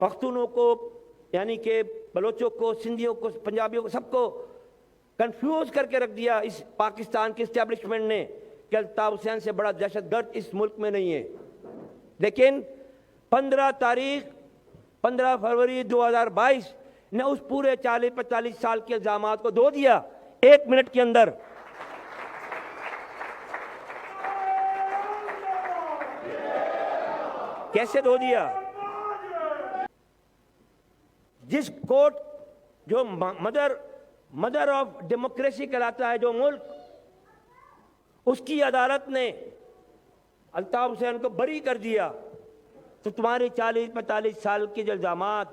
پختونوں کو یعنی کہ بلوچوں کو، سندھیوں کو، پنجابیوں کو، سب کو کنفیوز کر کے رکھ دیا اس پاکستان کی اسٹیبلشمنٹ نے کہ الطاف حسین سے بڑا دہشت گرد اس ملک میں نہیں ہے۔ لیکن 15 فروری 2022 نے اس پورے 40-45 سال کے الزامات کو دھو دیا 1 منٹ کے اندر۔ کیسے دھو دیا؟ جس کورٹ جو مدر آف ڈیموکریسی کہلاتا ہے جو ملک، اس کی عدالت نے الطاف حسین کو بری کر دیا، تو تمہارے 40-45 سال کے جو الزامات،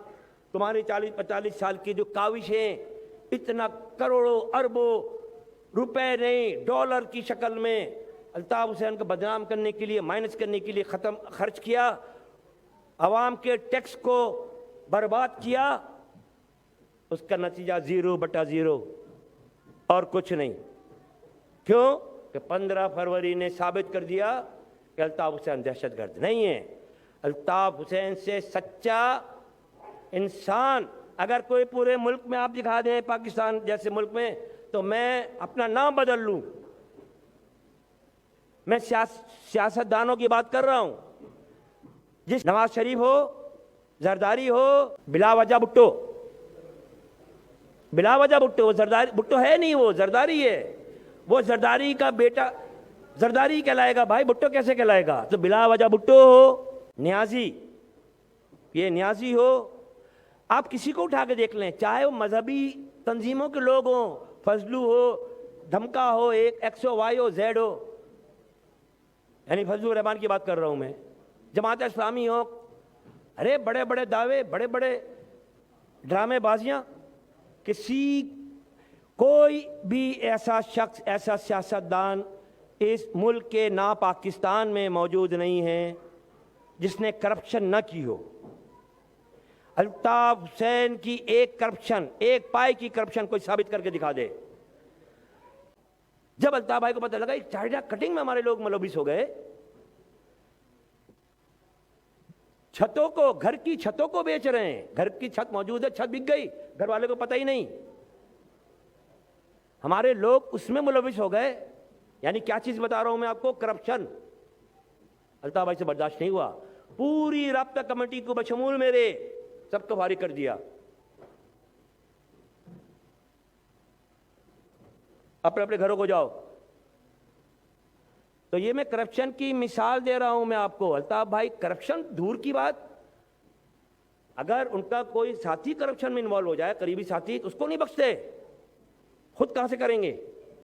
تمہارے 40-45 سال کی جو کاوشیں، اتنا کروڑوں اربوں روپے نہیں ڈالر کی شکل میں الطاف حسین کو بدنام کرنے کے لیے، مائنس کرنے کے لیے خرچ کیا، عوام کے ٹیکس کو برباد کیا، اس کا نتیجہ 0/0 اور کچھ نہیں۔ کیوں کہ 15 فروری نے ثابت کر دیا کہ الطاف حسین دہشت گرد نہیں ہے۔ الطاف حسین سے سچا انسان اگر کوئی پورے ملک میں آپ دکھا دیں، پاکستان جیسے ملک میں، تو میں اپنا نام بدل لوں۔ میں سیاستدانوں کی بات کر رہا ہوں، جس نواز شریف ہو، زرداری ہو، بلا وجہ بھٹو، وہ زرداری بھٹو ہے نہیں، وہ زرداری ہے، وہ زرداری کا بیٹا زرداری کہلائے گا بھائی، بھٹو کیسے کہلائے گا؟ تو بلا وجہ بھٹو ہو، نیازی، یہ نیازی ہو، آپ کسی کو اٹھا کے دیکھ لیں، چاہے وہ مذہبی تنظیموں کے لوگ ہوں، فضلو ہو، دھمکا ہو، ایکس ہو، وائی ہو، زیڈ ہو، یعنی فضل الرحمان کی بات کر رہا ہوں میں، جماعت اسلامی ہو، ارے بڑے بڑے دعوے، بڑے بڑے ڈرامے بازیاں، کوئی بھی ایسا شخص، ایسا سیاستدان اس ملک کے نا پاکستان میں موجود نہیں ہے جس نے کرپشن نہ کی ہو۔ الطاف حسین کی ایک کرپشن، ایک پائے کی کرپشن کوئی ثابت کر کے دکھا دے۔ جب الطاف بھائی کو پتہ لگا ایک چارجہ کٹنگ میں ہمارے لوگ ملوث ہو گئے، چھتوں کو، گھر کی چھتوں کو بیچ رہے ہیں، گھر کی چھت موجود ہے، چھت بک گئی، گھر والے کو پتہ ہی نہیں، ہمارے لوگ اس میں ملوث ہو گئے۔ یعنی کیا چیز بتا رہا ہوں میں آپ کو؟ کرپشن۔ الطاف بھائی سے برداشت نہیں ہوا، پوری رابطہ کمیٹی کو بشمول میرے سب کو فارغ کر دیا، اپنے اپنے گھروں کو جاؤ۔ تو یہ میں کرپشن کی مثال دے رہا ہوں میں آپ کو۔ الطاف بھائی کرپشن دور کی بات، اگر ان کا کوئی ساتھی کرپشن میں انوالو ہو جائے، قریبی ساتھی، تو اس کو نہیں بخشتے، خود کہاں سے کریں گے؟